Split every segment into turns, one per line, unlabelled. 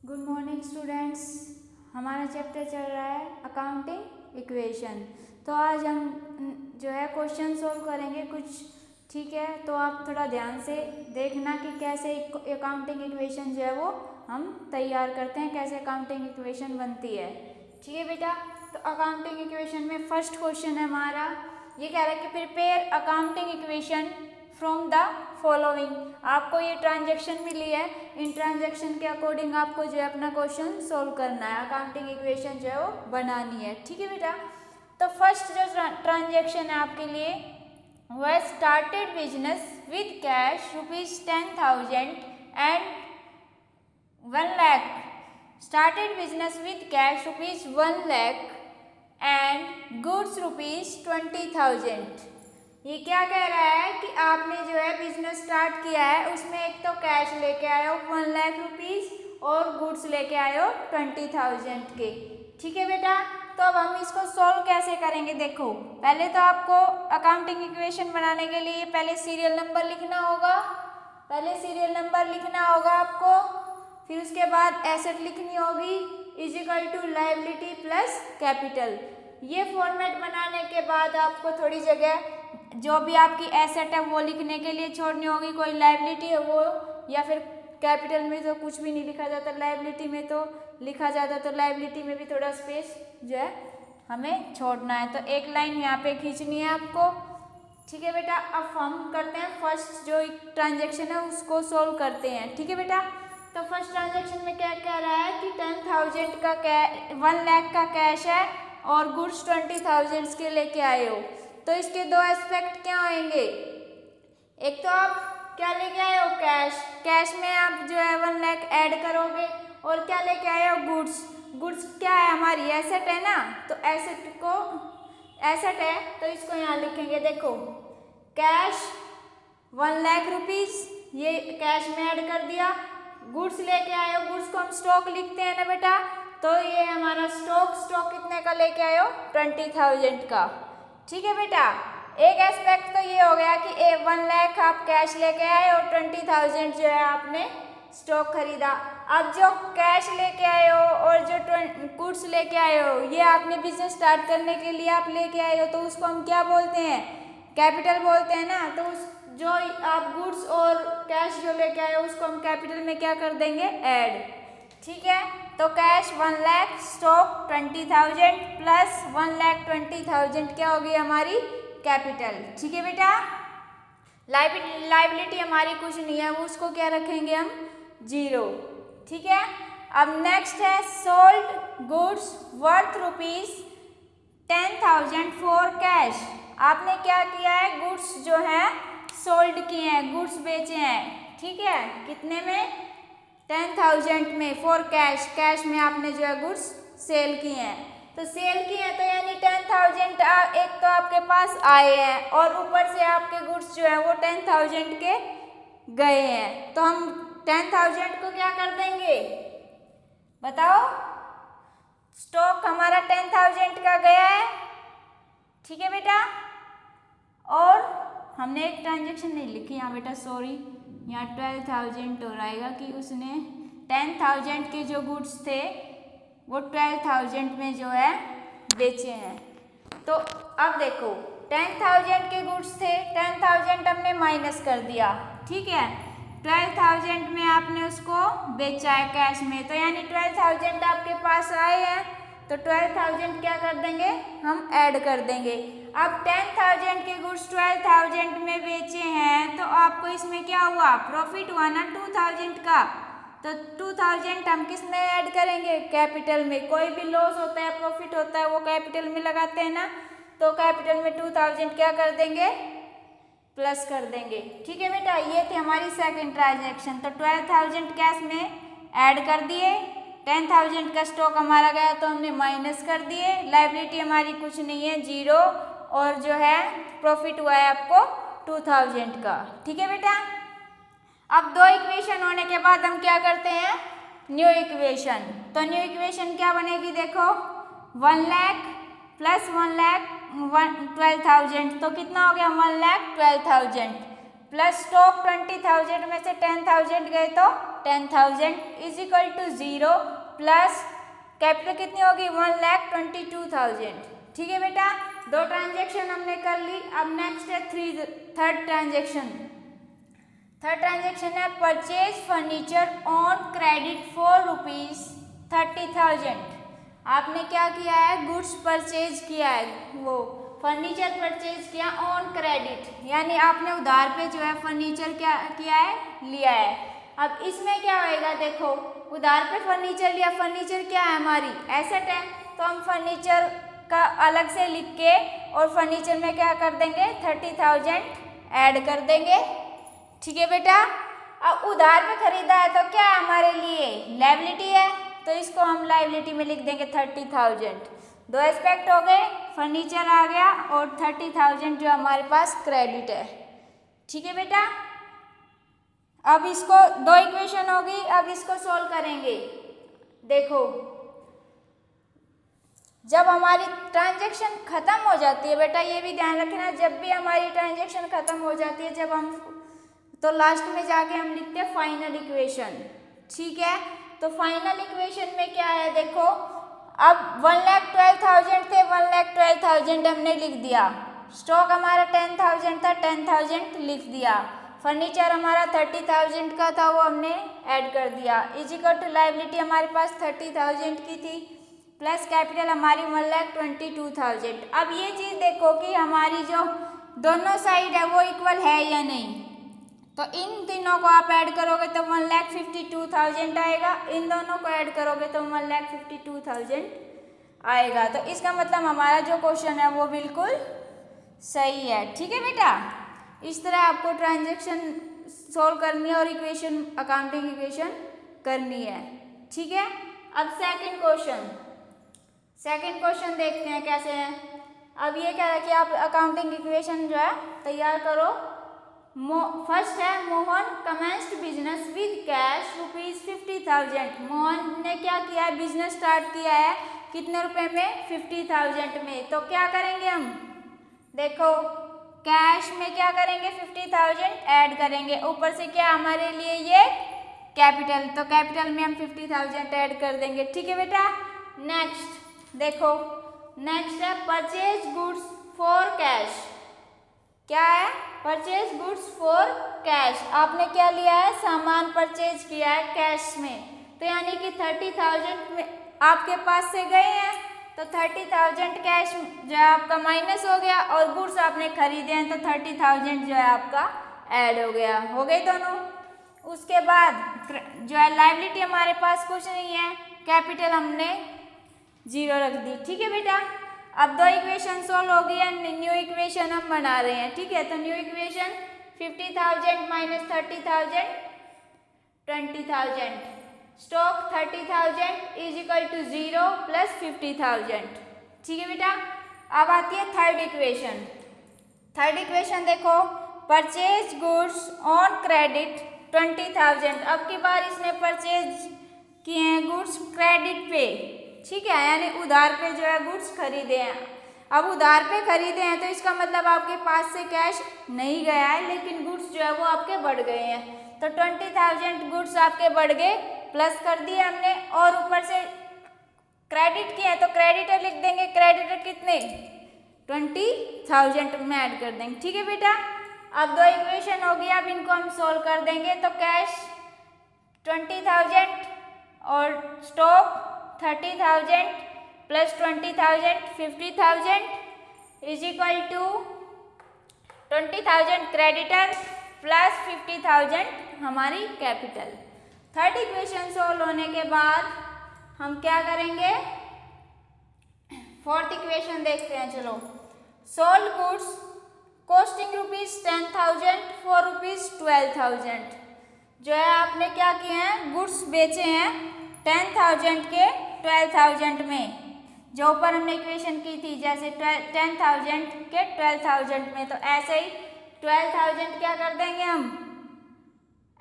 Good morning students. हमारा chapter चल रहा है अकाउंटिंग इक्वेशन। तो आज हम जो है क्वेश्चन सॉल्व करेंगे कुछ, ठीक है। तो आप थोड़ा ध्यान से देखना कि कैसे अकाउंटिंग इक्वेशन जो है वो हम तैयार करते हैं, कैसे अकाउंटिंग इक्वेशन बनती है, ठीक है बेटा। तो अकाउंटिंग इक्वेशन में फर्स्ट क्वेश्चन है हमारा, ये कह रहा है कि prepare accounting equation from the following. आपको ये ट्रांजैक्शन मिली है, इन ट्रांजैक्शन के अकॉर्डिंग आपको जो है अपना क्वेश्चन सोल्व करना है, अकाउंटिंग इक्वेशन जो है वो बनानी है, ठीक है बेटा। तो फर्स्ट जो ट्रांजैक्शन है आपके लिए वो है started business with cash ₹10,000 and 1 lakh. Started business with cash ₹1 lakh and goods ₹20,000। ये क्या कह रहा है कि आपने जो है बिजनेस स्टार्ट किया है, उसमें एक तो कैश लेके आए हो 1 लाख रुपीज़ और गुड्स लेके आए हो 20,000 के, ठीक है बेटा। तो अब हम इसको सॉल्व कैसे करेंगे, देखो पहले तो आपको अकाउंटिंग इक्वेशन बनाने के लिए पहले सीरियल नंबर लिखना होगा, आपको। फिर उसके बाद एसेट लिखनी होगी is equal to liability plus capital. ये फॉर्मेट बनाने के बाद आपको थोड़ी जगह जो भी आपकी एसेट है वो लिखने के लिए छोड़नी होगी, कोई लायबिलिटी है वो, या फिर कैपिटल में तो कुछ भी नहीं लिखा जाता, लायबिलिटी में तो लिखा जाता, तो लायबिलिटी में भी थोड़ा स्पेस जो है हमें छोड़ना है। तो एक लाइन यहाँ पे खींचनी है आपको, ठीक है बेटा। अब हम करते हैं फर्स्ट जो ट्रांजेक्शन है उसको सोल्व करते हैं, ठीक है बेटा। तो फर्स्ट ट्रांजेक्शन में क्या कह रहा है कि 10,000 का 1 लाख का कैश है और गुड्स 20,000 के लेके आए हो। तो इसके दो एस्पेक्ट क्या होंगे, एक तो आप क्या लेके आए हो कैश में आप जो है 1 लाख ऐड करोगे, और क्या लेके आए हो गुड्स क्या है हमारी एसेट है ना, तो एसेट है तो इसको यहाँ लिखेंगे, देखो कैश 1 लाख रुपीज़, ये कैश में ऐड कर दिया। गुड्स लेके आए हो, गुड्स को हम स्टॉक लिखते हैं ना बेटा, तो ये हमारा स्टॉक कितने का लेके आए हो 20,000 का, ठीक है बेटा। एक एस्पेक्ट तो ये हो गया कि 1 लाख आप कैश लेके आए और 20,000 जो है आपने स्टॉक खरीदा। अब जो कैश लेके आए हो और जो गुड्स लेके आए हो, ये आपने बिजनेस स्टार्ट करने के लिए आप लेके आए हो, तो उसको हम क्या बोलते हैं, कैपिटल बोलते हैं ना। तो उस जो आप गुड्स और कैश जो लेके आए हो उसको हम कैपिटल में क्या कर देंगे, ऐड, ठीक है। तो cash 1 lakh, stock 20,000 plus 1 lakh 20,000 क्या होगी हमारी कैपिटल, ठीक है बेटा। लायबिलिटी हमारी कुछ नहीं है, वो उसको क्या रखेंगे हम 0, ठीक है। अब नेक्स्ट है sold goods worth ₹10,000 for cash. आपने क्या किया है, गुड्स जो है सोल्ड किए हैं, गुड्स बेचे हैं, ठीक है, कितने में 10,000 में, फॉर कैश में आपने जो है गुड्स सेल किए हैं। तो सेल किए हैं तो यानी 10,000 एक तो आपके पास आए हैं और ऊपर से आपके गुड्स जो है वो 10,000 के गए हैं। तो हम 10,000 को क्या कर देंगे, बताओ, स्टॉक हमारा 10,000 का गया है, ठीक है बेटा। और हमने एक ट्रांजेक्शन नहीं लिखी यहाँ बेटा, सॉरी, यहाँ 12,000 हो रहेगा कि उसने 10,000 के जो गुड्स थे वो 12,000 में जो है बेचे हैं। तो अब देखो 10,000 के गुड्स थे, 10,000 हमने माइनस कर दिया, ठीक है, 12,000 में आपने उसको बेचा है कैश में, तो यानी 12,000 आपके पास आए हैं, तो 12,000 क्या कर देंगे, हम ऐड कर देंगे। अब 10,000 के गुड्स 12,000 में बेचे हैं, तो आपको इसमें क्या हुआ, प्रॉफिट हुआ ना 2,000 का, तो 2,000 हम किस में ऐड करेंगे, कैपिटल में। कोई भी लॉस होता है, प्रॉफिट होता है, वो कैपिटल में लगाते हैं ना, तो कैपिटल में 2,000 क्या कर देंगे, प्लस कर देंगे, ठीक है बेटा। ये थी हमारी सेकंड ट्रांजैक्शन। तो 12,000 कैश में ऐड कर दिए, 10,000 का स्टॉक हमारा गया तो हमने माइनस कर दिए, लायबिलिटी हमारी कुछ नहीं है 0, और जो है प्रॉफिट हुआ है आपको 2,000 का, ठीक है बेटा। अब दो इक्वेशन होने के बाद हम क्या करते हैं, न्यू इक्वेशन। तो न्यू इक्वेशन क्या बनेगी, देखो 1 लाख प्लस 1 लाख 12,000, तो कितना हो गया 1 लाख 12,000 प्लस स्टॉक 20,000 में से 10,000 गए तो 10,000 is equal to 0 plus capital कितनी होगी 1,22,000। ठीक है बेटा, दो ट्रांजेक्शन हमने कर ली। अब नेक्स्ट है थर्ड ट्रांजेक्शन। थर्ड ट्रांजेक्शन है purchase furniture on credit for ₹30,000। आपने क्या किया है, गुड्स परचेज किया है, वो फर्नीचर परचेज किया ऑन क्रेडिट, यानी आपने उधार पे जो है फर्नीचर क्या किया है, लिया है। अब इसमें क्या होएगा, देखो उधार पे फर्नीचर लिया, फर्नीचर क्या है हमारी एसेट है, तो हम फर्नीचर का अलग से लिख के और फर्नीचर में क्या कर देंगे 30,000 ऐड कर देंगे। ठीक है बेटा, अब उधार पे खरीदा है तो क्या है हमारे लिए लायबिलिटी है, तो इसको हम लायबिलिटी में लिख देंगे 30,000। दो एस्पेक्ट हो गए, फर्नीचर आ गया और 30,000 जो हमारे पास क्रेडिट है। ठीक है बेटा, अब इसको दो इक्वेशन होगी, अब इसको सॉल्व करेंगे। देखो जब हमारी ट्रांजैक्शन खत्म हो जाती है, बेटा ये भी ध्यान रखना, जब भी हमारी ट्रांजैक्शन खत्म हो जाती है जब हम, तो लास्ट में जाके हम लिखते हैं फाइनल इक्वेशन। ठीक है, तो फाइनल इक्वेशन में क्या है, देखो अब 1,12,000 थे, 1,12,000 हमने लिख दिया, स्टॉक हमारा 10,000 था, 10,000 लिख दिया, फर्नीचर हमारा 30,000 का था, वो हमने ऐड कर दिया, इज इक्वल टू लायबिलिटी हमारे पास 30,000 की थी, प्लस कैपिटल हमारी 1,22,000। अब ये चीज़ देखो कि हमारी जो दोनों साइड है वो इक्वल है या नहीं, तो इन तीनों को आप ऐड करोगे तो 1,52,000 आएगा, इन दोनों को ऐड करोगे तो 1,52,000 आएगा। तो इसका मतलब हमारा जो क्वेश्चन है वो बिल्कुल सही है। ठीक है बेटा, इस तरह आपको ट्रांजैक्शन सॉल्व करनी है और इक्वेशन, अकाउंटिंग इक्वेशन करनी है। ठीक है, अब सेकंड क्वेश्चन देखते हैं कैसे है। अब ये कह रहा है कि आप अकाउंटिंग इक्वेशन जो है तैयार करो। फर्स्ट है Mohan commenced business with cash ₹50,000। Mohan ने क्या किया है, बिजनेस स्टार्ट किया है कितने रुपए में, 50,000 में। तो क्या करेंगे हम, देखो कैश में क्या करेंगे 50,000 ऐड करेंगे, ऊपर से क्या हमारे लिए ये कैपिटल, तो कैपिटल में हम 50,000 ऐड कर देंगे। ठीक है बेटा, नेक्स्ट देखो, नेक्स्ट है परचेज गुड्स फॉर कैश। क्या है, परचेज गुड्स फॉर कैश, आपने क्या लिया है, सामान परचेज किया है कैश में, तो यानी कि 30,000 में आपके पास से गए हैं, तो 30,000 कैश जो है आपका माइनस हो गया, और गुड्स आपने खरीदे हैं तो 30,000 जो है आपका ऐड हो गया, हो गए दोनों। उसके बाद जो है लायबिलिटी हमारे पास कुछ नहीं है, कैपिटल हमने 0 रख दी। ठीक है बेटा, अब दो इक्वेशन सोल्व हो गई है, न्यू इक्वेशन हम बना रहे हैं। ठीक है, तो new equation 50,000 minus 30,000 20,000, stock 30,000 is equal to 0 plus 50,000। ठीक है बेटा, अब आती है थर्ड इक्वेशन। थर्ड इक्वेशन देखो, परचेज गुड्स ऑन क्रेडिट 20,000। अब की बार इसने परचेज किए हैं गुड्स क्रेडिट पे। ठीक है, यानी उधार पे जो है गुड्स खरीदे हैं। अब उधार पे खरीदे हैं तो इसका मतलब आपके पास से कैश नहीं गया है, लेकिन गुड्स जो है वो आपके बढ़ गए हैं, तो 20,000 गुड्स आपके बढ़ गए, प्लस कर दिए हमने, और ऊपर से क्रेडिट किया है तो क्रेडिटर लिख देंगे, क्रेडिटर कितने 20,000 में ऐड कर देंगे। ठीक है बेटा, अब दो इक्वेशन हो गई, अब इनको हम सोल्व कर देंगे, तो कैश 20,000 और stock 30,000 plus 20,000 50,000 is equal to 20,000 creditor plus 50,000 हमारी कैपिटल। थर्ड इक्वेशन सोल्व होने के बाद हम क्या करेंगे, फोर्थ इक्वेशन देखते हैं। चलो, सोल्ड गुड्स कॉस्टिंग ₹10,000 फॉर ₹12,000। जो है आपने क्या किए हैं, गुड्स बेचे हैं 10,000 के 12,000 में, जो ऊपर हमने इक्वेशन की थी जैसे 10,000 के 12,000 में, तो ऐसे ही 12,000 क्या कर देंगे हम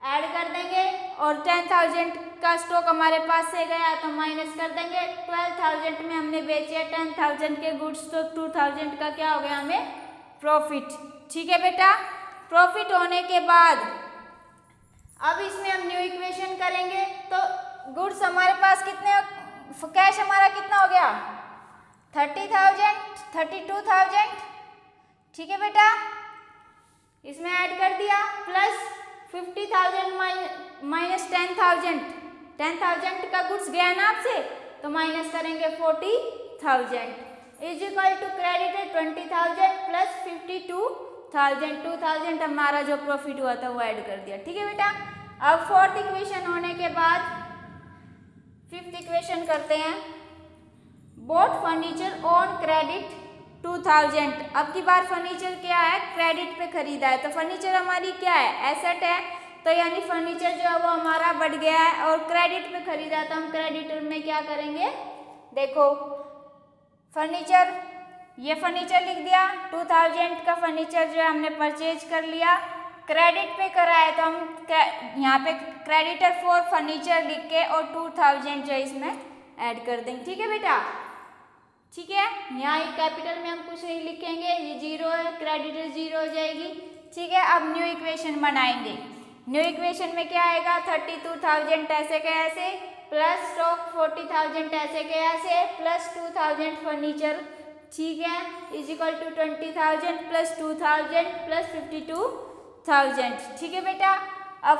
ऐड कर देंगे, और 10,000 का स्टॉक हमारे पास से गया तो माइनस कर देंगे। 12,000 में हमने बेचे 10,000 के गुड्स, तो 2,000 का क्या हो गया हमें प्रॉफिट। ठीक है बेटा, प्रॉफिट होने के बाद अब इसमें हम न्यू इक्वेशन करेंगे तो गुड्स हमारे पास कितने, कैश हमारा कितना हो गया 30,000 32,000, ठीक है बेटा, इसमें ऐड कर दिया प्लस 50,000 माइनस 10,000 का गुड्स गया ना आपसे तो माइनस करेंगे 40,000 is equal to credited 20,000 plus 52,000 2,000 हमारा जो प्रॉफिट हुआ था वो ऐड कर दिया, ठीक है बेटा। अब फोर्थ इक्वेशन होने के बाद फिफ्थ इक्वेशन करते हैं। बोट फर्नीचर ऑन क्रेडिट 2,000, अब की बार फर्नीचर क्या है क्रेडिट पे खरीदा है तो फर्नीचर हमारी क्या है एसेट है, तो यानी फर्नीचर जो है वो हमारा बढ़ गया है और क्रेडिट पे खरीदा तो हम क्रेडिटर में क्या करेंगे, देखो फर्नीचर, ये फर्नीचर लिख दिया 2,000 का फर्नीचर जो है हमने परचेज कर लिया, क्रेडिट पे करा है तो हम यहाँ पे क्रेडिटर फॉर फर्नीचर लिख के और 2,000 जो है इसमें ऐड कर देंगे, ठीक है बेटा, ठीक है। यहाँ कैपिटल में हम कुछ नहीं लिखेंगे, ये जीरो है, क्रेडिटर जीरो हो जाएगी, ठीक है। अब न्यू इक्वेशन बनाएंगे, न्यू इक्वेशन में क्या आएगा 32,000 ऐसे के ऐसे प्लस स्टॉक 40,000 ऐसे के ऐसे प्लस 2,000 फर्नीचर, ठीक है, is equal to 20,000 plus 2,000 plus 52,000, ठीक है बेटा। अब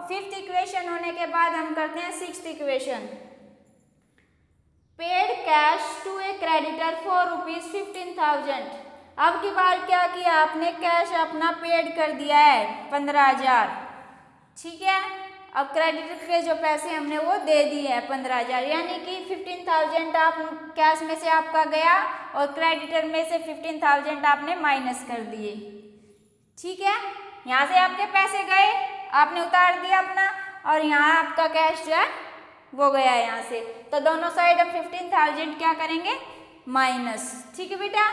फिफ्थ इक्वेशन होने के बाद हम करते हैं sixth equation. Paid cash to a creditor for ₹15,000, अब की बार क्या किया आपने कैश अपना पेड कर दिया है 15,000, ठीक है। अब क्रेडिटर के जो पैसे हमने वो दे दिए हैं 15,000, यानी कि 15,000 आप कैश में से आपका गया और क्रेडिटर में से 15,000 आपने माइनस कर दिए, ठीक है। यहाँ से आपके पैसे गए, आपने उतार दिया अपना और यहाँ आपका कैश जो है वो गया है यहाँ से, तो दोनों साइड हम 15,000 क्या करेंगे माइनस, ठीक है बेटा।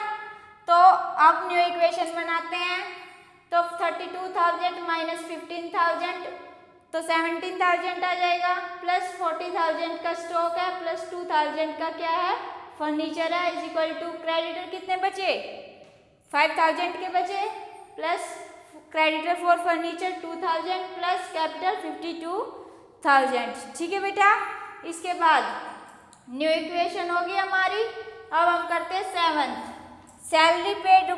तो अब न्यू इक्वेशन बनाते हैं, तो 32,000 माइनस 15,000 तो 17,000 आ जाएगा, प्लस 40,000 का स्टॉक है प्लस 2,000 का क्या है फर्नीचर है, इज इक्वल टू क्रेडिटर कितने बचे 5,000 के बचे plus creditor for furniture 2,000 plus capital 52,000, ठीक है बेटा। इसके बाद न्यू इक्वेशन होगी हमारी। अब हम करते हैं सेवंथ, सैलरी पेड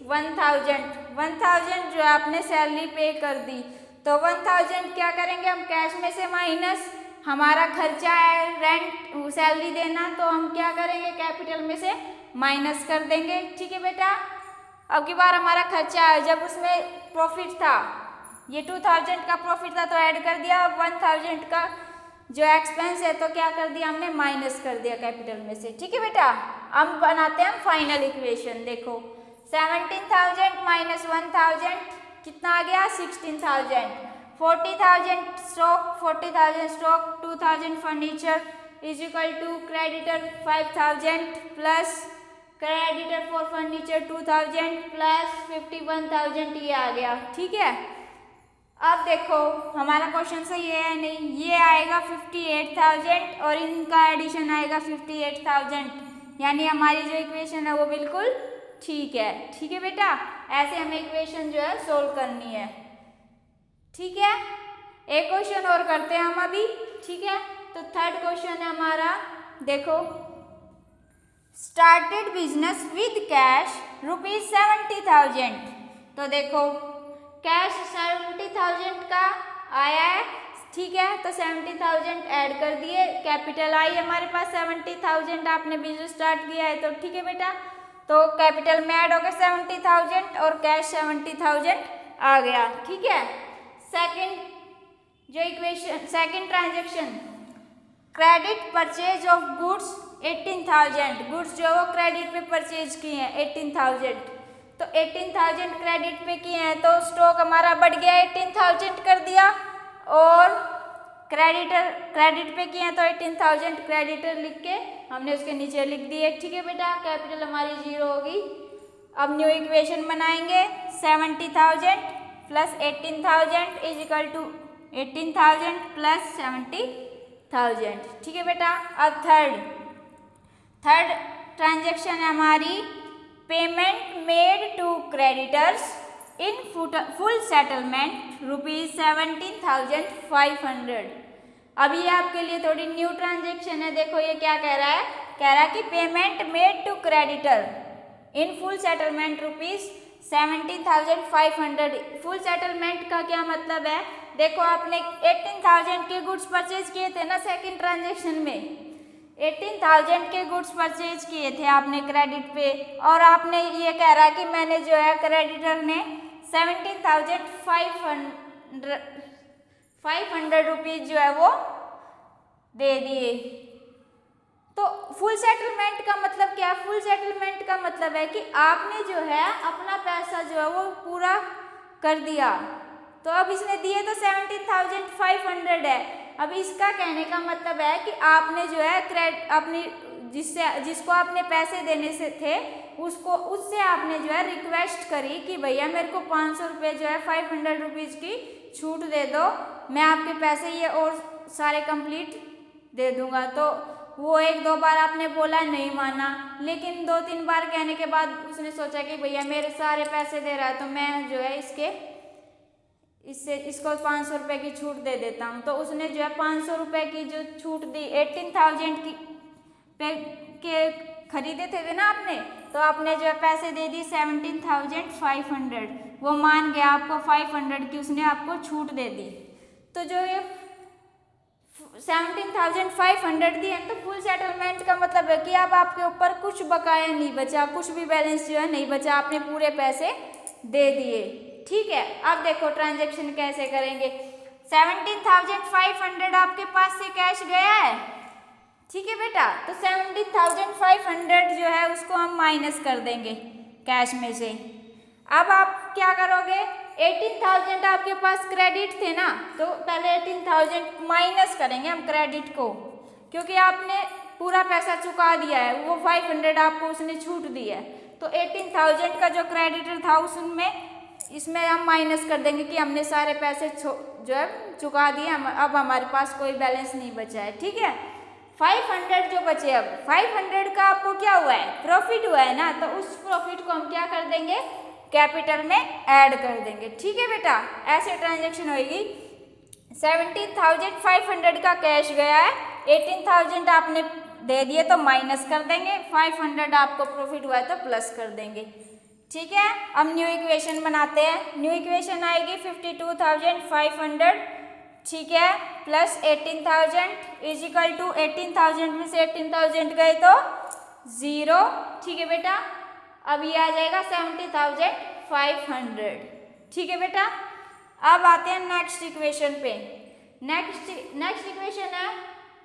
₹1,000 जो आपने सैलरी पे कर दी तो 1,000 क्या करेंगे हम कैश में से माइनस, हमारा खर्चा है रेंट सैलरी देना तो हम क्या करेंगे कैपिटल में से माइनस कर देंगे, ठीक है बेटा। अब की बार हमारा खर्चा है, जब उसमें प्रॉफिट था ये 2,000 का प्रॉफिट था तो ऐड कर दिया, अब 1,000 का जो एक्सपेंस है तो क्या कर दिया हमने माइनस कर दिया कैपिटल में से, ठीक है बेटा। अब बनाते हैं हम फाइनल इक्वेशन, देखो 17,000 माइनस 1,000 कितना आ गया 16,000, 40,000 stock 2,000 furniture is equal to creditor 5,000 plus creditor for furniture 2,000 plus 51,000 ये आ गया, ठीक है। अब देखो हमारा क्वेश्चन सही है नहीं, ये आएगा 58,000 और इनका एडिशन आएगा 58,000, यानी हमारी जो इक्वेशन है वो बिल्कुल ठीक है, ठीक है बेटा। ऐसे हमें इक्वेशन जो है सोल्व करनी है, ठीक है। एक क्वेश्चन और करते हैं हम अभी, ठीक है। तो थर्ड क्वेश्चन है हमारा, देखो स्टार्टेड बिजनेस विद कैश ₹70,000, तो देखो कैश 70,000 का आया है, ठीक है, तो 70,000 ऐड कर दिए, कैपिटल आई हमारे पास 70,000, आपने बिजनेस स्टार्ट किया है तो ठीक है बेटा, तो कैपिटल में ऐड हो गया 70,000 और कैश 70,000 आ गया, ठीक है। सेकंड जो equation, second transaction credit purchase of goods 18,000, goods जो वो क्रेडिट पे परचेज किए हैं 18,000, तो 18,000 क्रेडिट पे किए हैं तो स्टॉक हमारा बढ़ गया 18,000 कर दिया, और क्रेडिट पे किए हैं तो 18,000 क्रेडिटर लिख के हमने उसके नीचे लिख दिए, ठीक है बेटा। कैपिटल हमारी जीरो होगी। अब न्यू इक्वेशन बनाएंगे, 70,000 plus 18,000 is equal to 18,000 plus 70,000, ठीक है बेटा। अब थर्ड ट्रांजेक्शन है हमारी payment made to creditors in full settlement ₹17,500। अब ये आपके लिए थोड़ी न्यू ट्रांजेक्शन है। देखो ये क्या कह रहा है कि payment made to creditor in full settlement ₹17,500। Full settlement का क्या मतलब है? देखो आपने 18,000 के गुड्स परचेज किए थे ना सेकंड ट्रांजेक्शन में, 18,000 के गुड्स परचेज किए थे आपने क्रेडिट पे, और आपने ये कह रहा है कि मैंने जो है क्रेडिटर ने 17,500 रुपीज जो है वो दे दिए। तो फुल सेटलमेंट का मतलब क्या? फुल सेटलमेंट का मतलब है कि आपने जो है अपना पैसा जो है वो पूरा कर दिया। तो अब इसने दिए तो 17,500 है। अब इसका कहने का मतलब है कि आपने जो है अपनी जिसको आपने पैसे देने से थे उससे आपने जो है रिक्वेस्ट करी कि भैया मेरे को 500 रुपये जो है 500 रुपीज़ की छूट दे दो, मैं आपके पैसे ये और सारे कंप्लीट दे दूंगा। तो वो 1-2 बार आपने बोला, नहीं माना, लेकिन 2-3 बार कहने के बाद उसने सोचा कि भैया मेरे सारे पैसे दे रहा है तो मैं जो है इसको 500 रुपये की छूट दे देता हूँ। तो उसने जो है 500 रुपये की जो छूट दी, 18,000 की के खरीदे थे ना आपने, तो आपने जो है पैसे दे दी 17,500। वो मान गया, आपको 500 की उसने आपको छूट दे दी। तो जो ये 17,500 दी है तो फुल सेटलमेंट का मतलब है कि अब आपके ऊपर कुछ बकाया नहीं बचा, कुछ भी बैलेंस जो है नहीं बचा, आपने पूरे पैसे दे दिए। ठीक है, अब देखो ट्रांजैक्शन कैसे करेंगे। 17,500 आपके पास से कैश गया है, ठीक है बेटा, तो 17,500 जो है उसको हम माइनस कर देंगे कैश में से। अब आप क्या करोगे, 18,000 आपके पास क्रेडिट थे ना, तो पहले 18,000 माइनस करेंगे हम क्रेडिट को, क्योंकि आपने पूरा पैसा चुका दिया है, वो 500 आपको उसने छूट दी है। तो 18,000 का जो क्रेडिटर था इसमें हम माइनस कर देंगे कि हमने सारे पैसे जो है चुका दिए, अब हमारे पास कोई बैलेंस नहीं बचा है। ठीक है, 500 जो बचे, अब 500 का आपको क्या हुआ है, प्रॉफिट हुआ है ना, तो उस प्रॉफिट को हम क्या कर देंगे, कैपिटल में ऐड कर देंगे। ठीक है बेटा, ऐसे ट्रांजैक्शन होगी। 17,500 का कैश गया है, 18,000 आपने दे दिए तो माइनस कर देंगे, 500 आपको प्रॉफिट हुआ है तो प्लस कर देंगे। ठीक है, अब न्यू इक्वेशन बनाते हैं। न्यू इक्वेशन आएगी 52,500, ठीक है, प्लस 18,000 इज इक्वल टू 18,000 में से 18,000 गए तो 0। ठीक है बेटा, अब ये आ जाएगा 70,500। ठीक है बेटा, अब आते हैं नेक्स्ट इक्वेशन पे। नेक्स्ट इक्वेशन है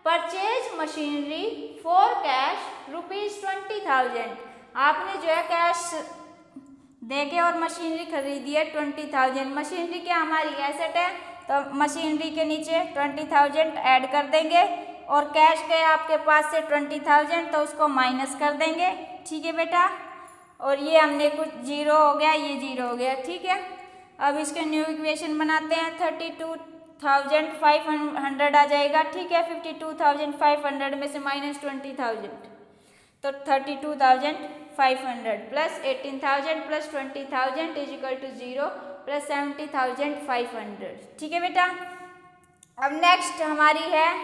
परचेज मशीनरी फॉर कैश ₹20,000। आपने जो है कैश देके और मशीनरी खरीदी है 20,000। मशीनरी क्या हमारी एसेट है, तो मशीनरी के नीचे 20,000 ऐड कर देंगे, और कैश गया आपके पास से 20,000 तो उसको माइनस कर देंगे। ठीक है बेटा, और ये हमने कुछ 0 हो गया, ये 0 हो गया। ठीक है, अब इसके न्यू इक्वेशन बनाते हैं। 32,500 आ जाएगा। ठीक है, 52,500 में से माइनस 20,000 तो 32,500 plus 18,000 plus 20,000 is equal to 0 plus 70,500। ठीक है बेटा, अब नेक्स्ट हमारी है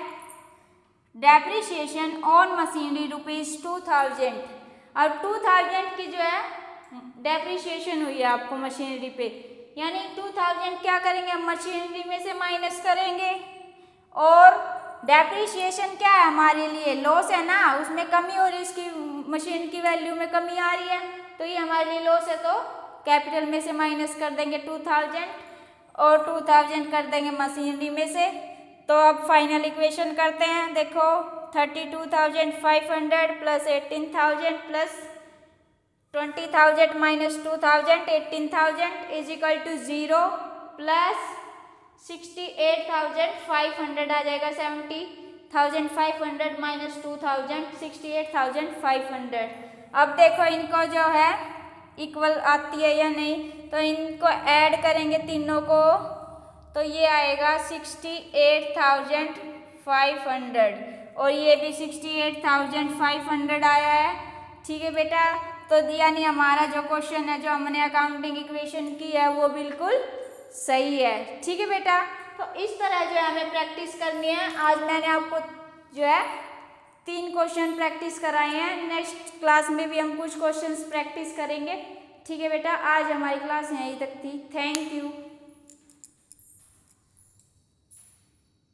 डेप्रिसिएशन ऑन मशीनरी ₹2,000। और 2,000 की जो है डेप्रिसिएशन हुई है आपको मशीनरी पे, यानी 2,000 क्या करेंगे, हम मशीनरी में से माइनस करेंगे। और डेप्रिसिएशन क्या है हमारे लिए, लॉस है ना, उसमें कमी हो रही है, इसकी मशीन की वैल्यू में कमी आ रही है, तो ये हमारे लिए लॉस है, तो कैपिटल में से माइनस कर देंगे 2,000 और 2,000 कर देंगे मशीनरी में से। तो अब फाइनल इक्वेशन करते हैं। देखो 32,500 plus 18,000 plus 20,000 minus 2,000 18,000 is equal to 0 plus 68,500 आ जाएगा। 70,500 माइनस 2,000 68,500। अब देखो इनको जो है इक्वल आती है या नहीं, तो इनको ऐड करेंगे तीनों को, तो ये आएगा 68,500 और ये भी 68,500 आया है। ठीक है बेटा, तो यानी हमारा जो क्वेश्चन है, जो हमने अकाउंटिंग इक्वेशन की है, वो बिल्कुल सही है। ठीक है बेटा, तो इस तरह जो है हमें प्रैक्टिस करनी है। आज मैंने आपको जो है 3 क्वेश्चन प्रैक्टिस कराए हैं। नेक्स्ट क्लास में भी हम कुछ क्वेश्चंस प्रैक्टिस करेंगे। ठीक है बेटा, आज हमारी क्लास यहीं तक थी। Thank you.